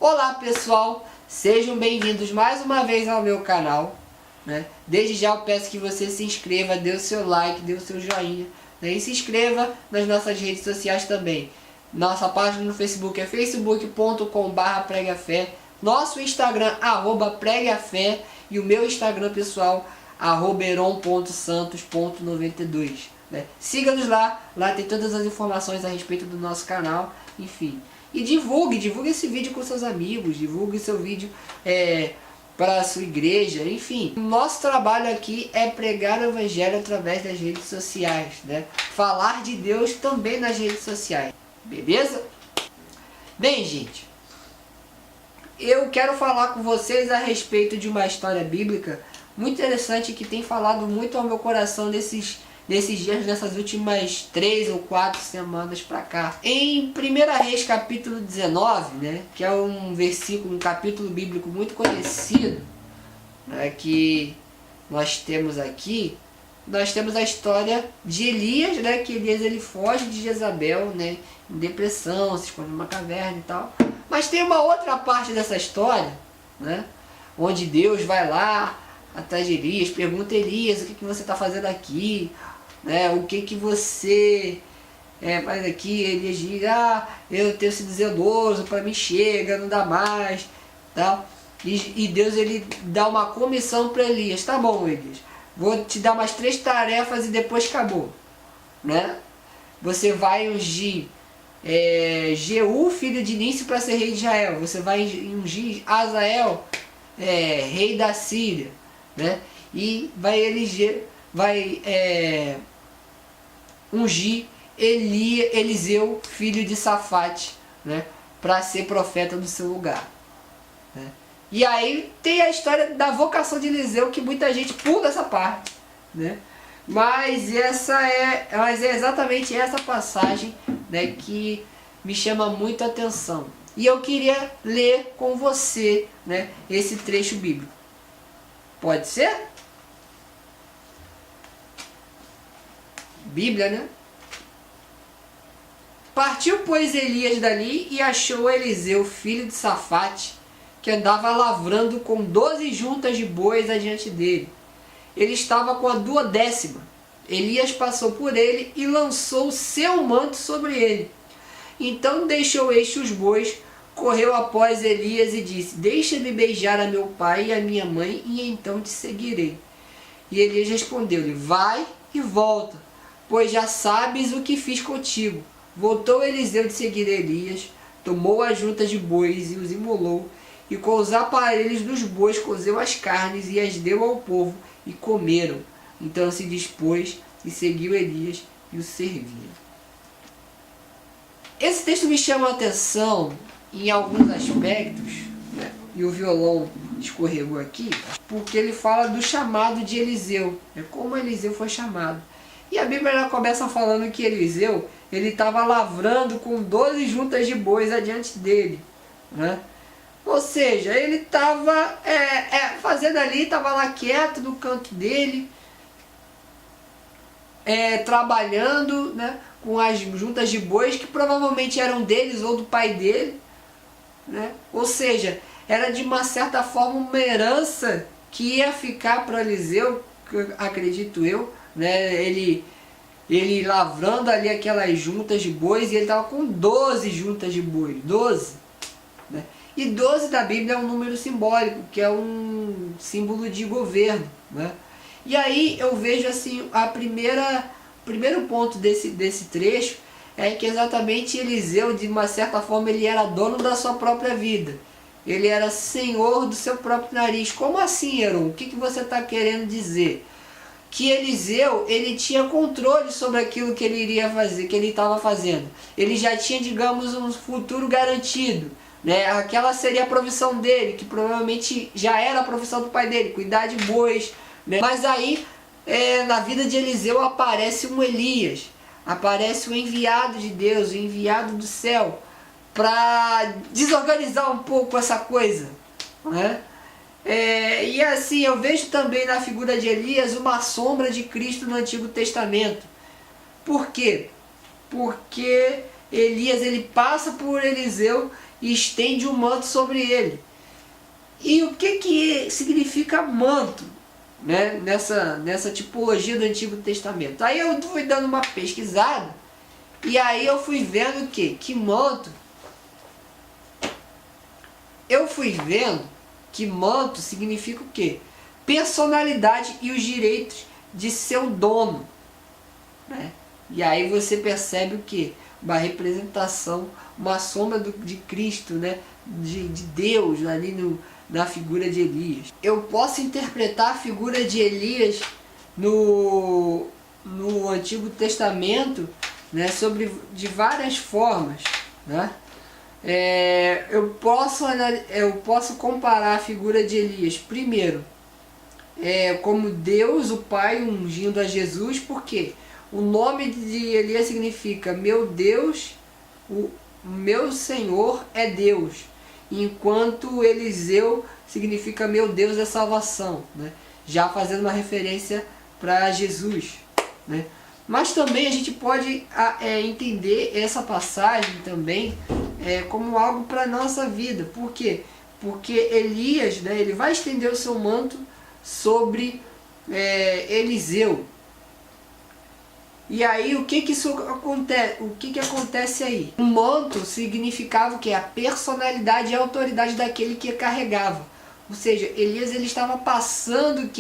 Olá pessoal, sejam bem-vindos mais uma vez ao meu canal, né? Desde já eu peço que você se inscreva, dê o seu like, dê o seu joinha, né? E se inscreva nas nossas redes sociais também. Nossa página no Facebook é facebook.com/pregafé, nosso Instagram @pregafé e o meu Instagram pessoal @heron.santos.92, né? Siga-nos lá tem todas as informações a respeito do nosso canal, enfim. E divulgue esse vídeo com seus amigos, divulgue seu vídeo para a sua igreja, enfim. Nosso trabalho aqui é pregar o evangelho através das redes sociais, né? Falar de Deus também nas redes sociais, beleza? Bem, gente, eu quero falar com vocês a respeito de uma história bíblica muito interessante que tem falado muito ao meu coração nesses dias, nessas últimas 3 ou 4 semanas para cá. Em 1 Reis capítulo 19, né, que é um capítulo bíblico muito conhecido, né, que nós temos aqui, nós temos a história de Elias, né, que Elias ele foge de Jezabel, né, em depressão, se esconde numa caverna e tal. Mas tem uma outra parte dessa história, né, onde Deus vai lá atrás de Elias, pergunta a Elias, o que você está fazendo aqui? Né, o que você faz aqui? Elias diz, eu tenho sido zeloso, para mim chega, não dá mais, tal. E Deus ele dá uma comissão para Elias. Tá bom, Elias, vou te dar mais 3 tarefas e depois acabou, né? Você vai ungir Jeú, filho de Nício, para ser rei de Israel. Você vai ungir Azael, rei da Síria, né? E vai ungir Eliseu, filho de Safate, né, para ser profeta no seu lugar, né? E aí tem a história da vocação de Eliseu, que muita gente pula essa parte, né? Mas é exatamente essa passagem, né, que me chama muito a atenção. E eu queria ler com você, né, esse trecho bíblico. Pode ser? Bíblia, né? Partiu, pois, Elias dali e achou Eliseu, filho de Safate, que andava lavrando com 12 juntas de bois adiante dele. Ele estava com a 12ª. Elias passou por ele e lançou o seu manto sobre ele. Então deixou este os bois, correu após Elias e disse, deixa-me beijar a meu pai e a minha mãe, e então te seguirei. E Elias respondeu-lhe, vai e volta, pois já sabes o que fiz contigo. Voltou Eliseu de seguir Elias, tomou as juntas de bois e os imolou, e com os aparelhos dos bois cozeu as carnes e as deu ao povo, e comeram. Então se dispôs e seguiu Elias e o servia. Esse texto me chama a atenção em alguns aspectos, né? E o violão escorregou aqui, porque ele fala do chamado de Eliseu, né? Como Eliseu foi chamado. E a Bíblia ela começa falando que Eliseu ele estava lavrando com 12 juntas de bois adiante dele, né? Ou seja, ele estava fazendo ali, estava lá quieto no canto dele, trabalhando, né, com as juntas de bois que provavelmente eram deles ou do pai dele, né? Ou seja, era de uma certa forma uma herança que ia ficar para Eliseu, acredito eu, né? Ele lavrando ali aquelas juntas de bois, e ele estava com 12 juntas de bois, 12, né? E 12 da Bíblia é um número simbólico, que é um símbolo de governo, né? E aí eu vejo assim, primeiro ponto desse trecho é que exatamente Eliseu, de uma certa forma, ele era dono da sua própria vida. Ele era senhor do seu próprio nariz. Como assim, Heron? O que você está querendo dizer? Que Eliseu, ele tinha controle sobre aquilo que ele iria fazer, que ele estava fazendo. Ele já tinha, digamos, um futuro garantido, né? Aquela seria a profissão dele, que provavelmente já era a profissão do pai dele, cuidar de bois, né? Mas aí, na vida de Eliseu aparece um Elias, aparece o enviado de Deus, o enviado do céu, para desorganizar um pouco essa coisa, né? E assim, eu vejo também na figura de Elias uma sombra de Cristo no Antigo Testamento. Por quê? Porque Elias ele passa por Eliseu e estende um manto sobre ele. E o que significa manto, né? Nessa tipologia do Antigo Testamento? Aí eu fui dando uma pesquisada e aí eu fui vendo que manto, significa o quê? Personalidade e os direitos de seu dono, né? E aí você percebe o que? Uma representação, uma sombra de Cristo, né? de Deus ali na figura de Elias. Eu posso interpretar a figura de Elias no Antigo Testamento, né? De várias formas, né? Eu posso comparar a figura de Elias, primeiro, como Deus, o Pai, ungindo a Jesus, porque o nome de Elias significa meu Deus, o meu Senhor é Deus, enquanto Eliseu significa meu Deus é salvação, né? Já fazendo uma referência para Jesus, né? Mas também a gente pode entender essa passagem também como algo para a nossa vida. Por quê? Porque Elias, né, ele vai estender o seu manto sobre Eliseu. E aí o que acontece aí? O manto significava o que? A personalidade e a autoridade daquele que carregava. Ou seja, Elias ele estava passando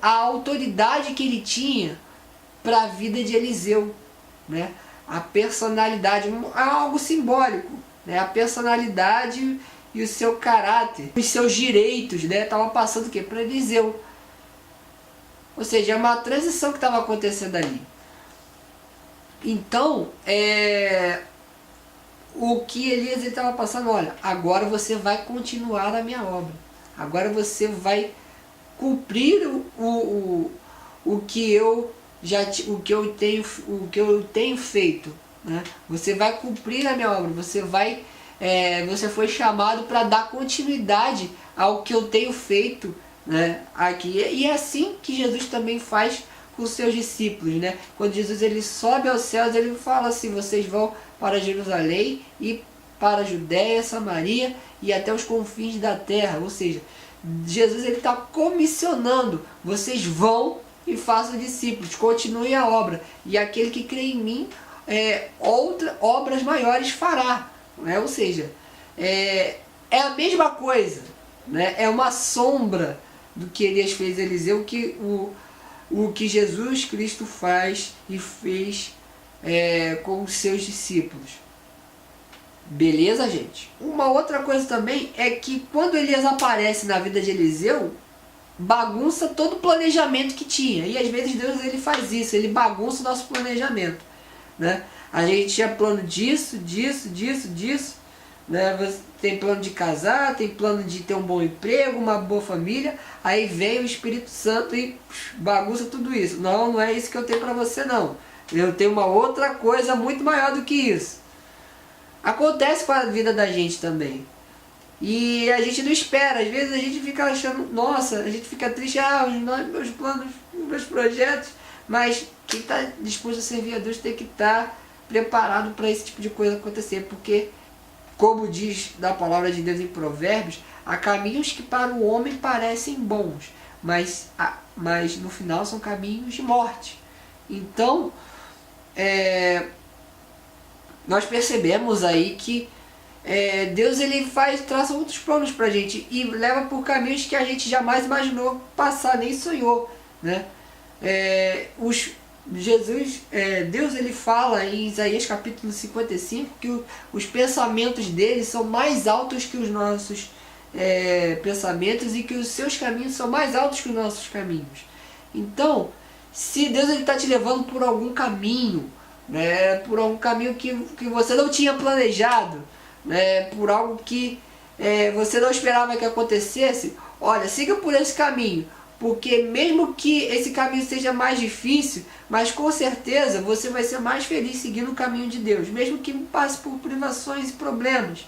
a autoridade que ele tinha para a vida de Eliseu, né? A personalidade é algo simbólico, né? A personalidade e o seu caráter, os seus direitos, né? Estava passando o que? Para Eliseu. Ou seja, é uma transição que estava acontecendo ali. Então, o que Elias estava passando, olha, agora você vai continuar a minha obra. Agora você vai cumprir o que eu tenho feito, né? Você vai cumprir a minha obra. Você foi chamado para dar continuidade ao que eu tenho feito, né, aqui. E é assim que Jesus também faz com os seus discípulos, né? Quando Jesus ele sobe aos céus, ele fala assim: vocês vão para Jerusalém e para a Judéia, Samaria e até os confins da terra. Ou seja, Jesus ele está comissionando: vocês vão e façam discípulos, continuem a obra, e aquele que crê em mim obras maiores fará, né? Ou seja, é a mesma coisa, né? É uma sombra do que Elias fez a Eliseu, o que Jesus Cristo faz e fez com os seus discípulos. Beleza, gente? Uma outra coisa também é que quando Elias aparece na vida de Eliseu, bagunça todo o planejamento que tinha. E às vezes Deus ele faz isso, ele bagunça o nosso planejamento, né? A gente tinha plano disso, né? Você tem plano de casar, tem plano de ter um bom emprego, uma boa família, aí vem o Espírito Santo e bagunça tudo isso. Não é isso que eu tenho para você, não. Eu tenho uma outra coisa muito maior do que isso. Acontece com a vida da gente também. E a gente não espera, às vezes a gente fica achando, nossa, a gente fica triste, meus planos, meus projetos, mas quem está disposto a servir a Deus tem que estar preparado para esse tipo de coisa acontecer, porque, como diz na palavra de Deus em Provérbios, há caminhos que para o homem parecem bons, mas no final são caminhos de morte. Então, nós percebemos aí que Deus ele traça outros planos para a gente e leva por caminhos que a gente jamais imaginou passar, nem sonhou, né? Deus ele fala em Isaías capítulo 55 que os pensamentos dele são mais altos que os nossos pensamentos e que os seus caminhos são mais altos que os nossos caminhos. Então, se Deus está te levando por algum caminho, né, por algum caminho que você não tinha planejado, né, por algo que você não esperava que acontecesse, olha, siga por esse caminho, porque mesmo que esse caminho seja mais difícil, mas com certeza você vai ser mais feliz seguindo o caminho de Deus, mesmo que passe por privações e problemas.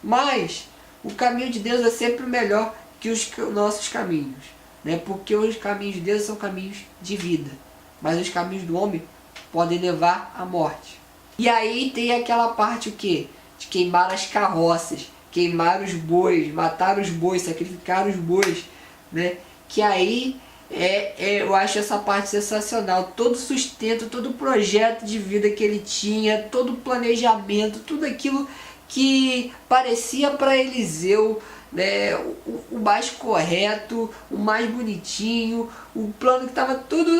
Mas o caminho de Deus é sempre melhor que os nossos caminhos, né? Porque os caminhos de Deus são caminhos de vida, mas os caminhos do homem podem levar à morte. E aí tem aquela parte o quê? De queimar as carroças, queimar os bois, matar os bois, sacrificar os bois, né? Que aí eu acho essa parte sensacional. Todo o sustento, todo o projeto de vida que ele tinha, todo o planejamento, tudo aquilo que parecia para Eliseu, né, o mais correto, o mais bonitinho, o plano que estava tudo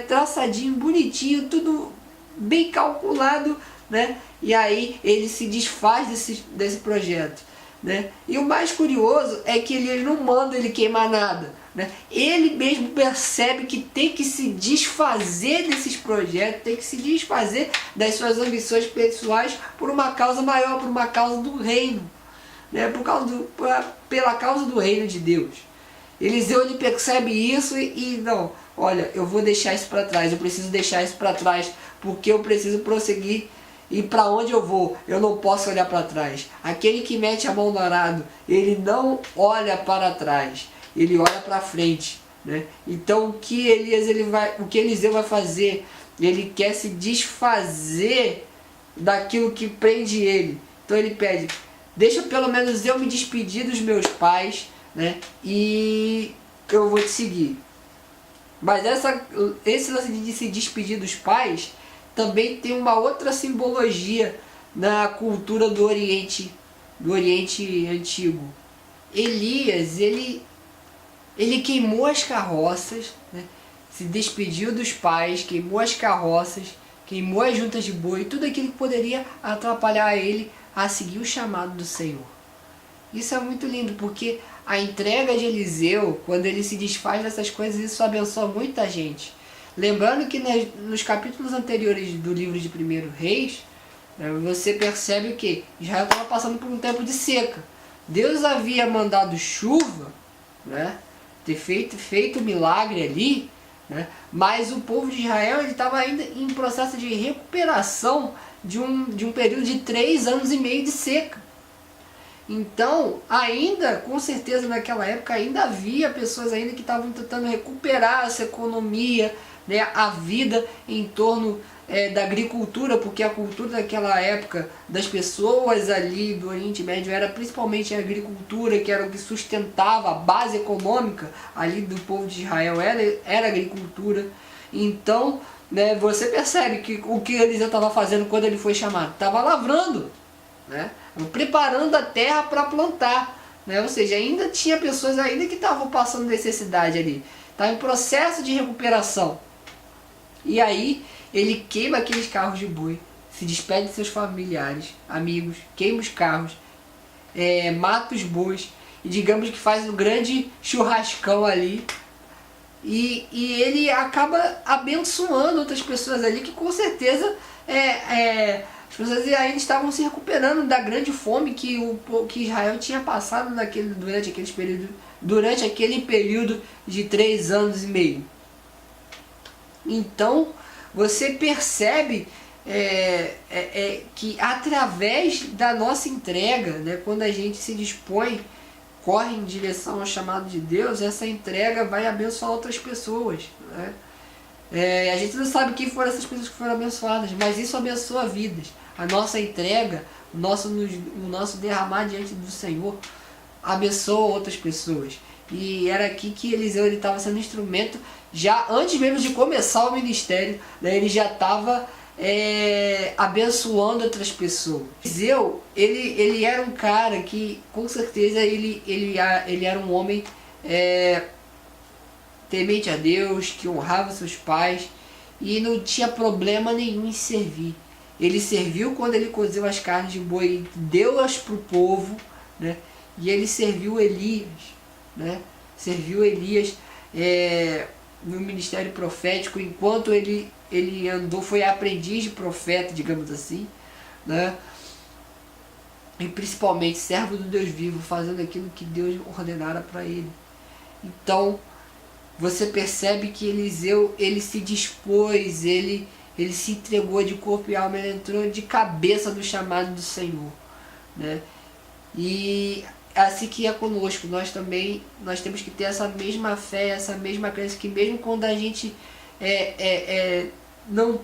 traçadinho, bonitinho, tudo bem calculado, né? E aí ele se desfaz desse projeto, né? E o mais curioso é que ele não manda ele queimar nada, né? Ele mesmo percebe que tem que se desfazer desses projetos, tem que se desfazer das suas ambições pessoais por uma causa maior, por uma causa do reino, né? Pela causa do reino de Deus. Eliseu, ele percebe isso e não, olha, eu vou deixar isso para trás, eu preciso deixar isso para trás, porque eu preciso prosseguir. E para onde eu vou, eu não posso olhar para trás. Aquele que mete a mão no arado, ele não olha para trás, ele olha para frente, né? Então o que Eliseu vai fazer? Ele quer se desfazer daquilo que prende ele. Então ele pede: deixa pelo menos eu me despedir dos meus pais, né? E eu vou te seguir. Mas esse lance de se despedir dos pais também tem uma outra simbologia na cultura do Oriente Antigo. Elias, ele queimou as carroças, né? Se despediu dos pais, queimou as carroças, queimou as juntas de boi, tudo aquilo que poderia atrapalhar ele a seguir o chamado do Senhor. Isso é muito lindo, porque a entrega de Eliseu, quando ele se desfaz dessas coisas, isso abençoa muita gente. Lembrando que nos capítulos anteriores do livro de 1 Reis, você percebe que Israel estava passando por um tempo de seca. Deus havia mandado chuva, né, ter feito um milagre ali, né, mas o povo de Israel estava ainda em processo de recuperação de um período de 3 anos e meio de seca. Então, ainda, com certeza naquela época, ainda havia pessoas ainda que estavam tentando recuperar essa economia, né, a vida em torno da agricultura, porque a cultura daquela época das pessoas ali do Oriente Médio era principalmente a agricultura, que era o que sustentava a base econômica ali do povo de Israel, era a agricultura. Então, né, você percebe que o que Eliseu estava fazendo quando ele foi chamado? Estava lavrando, né, preparando a terra para plantar, né? Ou seja, ainda tinha pessoas ainda que estavam passando necessidade ali, estava em processo de recuperação. E aí ele queima aqueles carros de boi, se despede de seus familiares, amigos, queima os carros, mata os bois e digamos que faz um grande churrascão ali. E ele acaba abençoando outras pessoas ali que com certeza as pessoas ainda estavam se recuperando da grande fome que Israel tinha passado durante aquele período de 3 anos e meio. Então você percebe que através da nossa entrega, né, quando a gente se dispõe, corre em direção ao chamado de Deus, essa entrega vai abençoar outras pessoas, né? A gente não sabe quem foram essas pessoas que foram abençoadas, mas isso abençoa vidas. A nossa entrega, o nosso derramar diante do Senhor abençoa outras pessoas. E era aqui que Eliseu estava sendo instrumento, já antes mesmo de começar o ministério, né, ele já estava abençoando outras pessoas. Eliseu, ele era um cara que, com certeza, ele era um homem temente a Deus, que honrava seus pais e não tinha problema nenhum em servir. Ele serviu quando ele cozeu as carnes de boi, deu-as para o povo, né? E ele serviu Elias, né? Serviu Elias no ministério profético, enquanto ele andou, foi aprendiz de profeta, digamos assim, né? E principalmente servo do Deus vivo, fazendo aquilo que Deus ordenara para ele. Então você percebe que Eliseu, ele se dispôs, ele se entregou de corpo e alma, ele entrou de cabeça no chamado do Senhor, né? E assim que é conosco, nós temos que ter essa mesma fé, essa mesma crença, que mesmo quando a gente não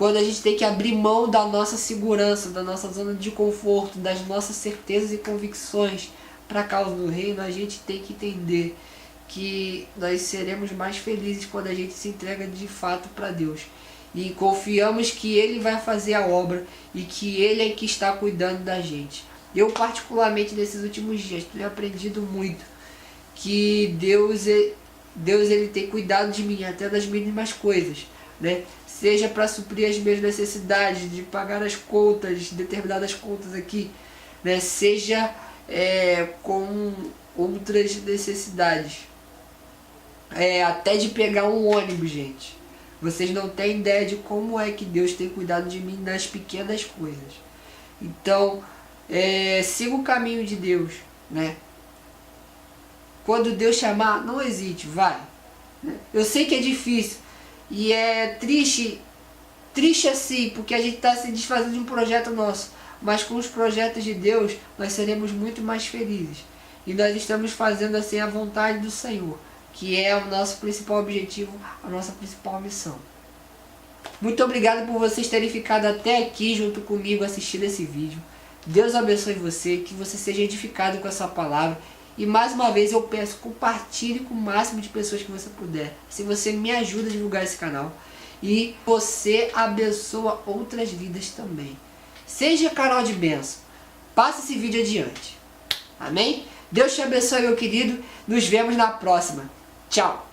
quando a gente tem que abrir mão da nossa segurança, da nossa zona de conforto, das nossas certezas e convicções para a causa do reino, a gente tem que entender que nós seremos mais felizes quando a gente se entrega de fato para Deus. E confiamos que Ele vai fazer a obra e que Ele é que está cuidando da gente. Eu particularmente nesses últimos dias tenho aprendido muito que Deus ele tem cuidado de mim, até das mínimas coisas, né? Seja para suprir as minhas necessidades, de pagar as contas, determinadas contas aqui, né? Seja com outras necessidades, até de pegar um ônibus, gente. Vocês não têm ideia de como é que Deus tem cuidado de mim nas pequenas coisas. Então, siga o caminho de Deus, né? Quando Deus chamar, não hesite, vai. Eu sei que é difícil e é triste assim, porque a gente está se desfazendo de um projeto nosso, mas com os projetos de Deus nós seremos muito mais felizes. E nós estamos fazendo assim a vontade do Senhor, que é o nosso principal objetivo, a nossa principal missão. Muito obrigado por vocês terem ficado até aqui junto comigo assistindo esse vídeo. Deus abençoe você, que você seja edificado com essa palavra. E mais uma vez eu peço, compartilhe com o máximo de pessoas que você puder. Se você me ajuda a divulgar esse canal. E você abençoa outras vidas também. Seja canal de bênção. Passe esse vídeo adiante. Amém? Deus te abençoe, meu querido. Nos vemos na próxima. Tchau.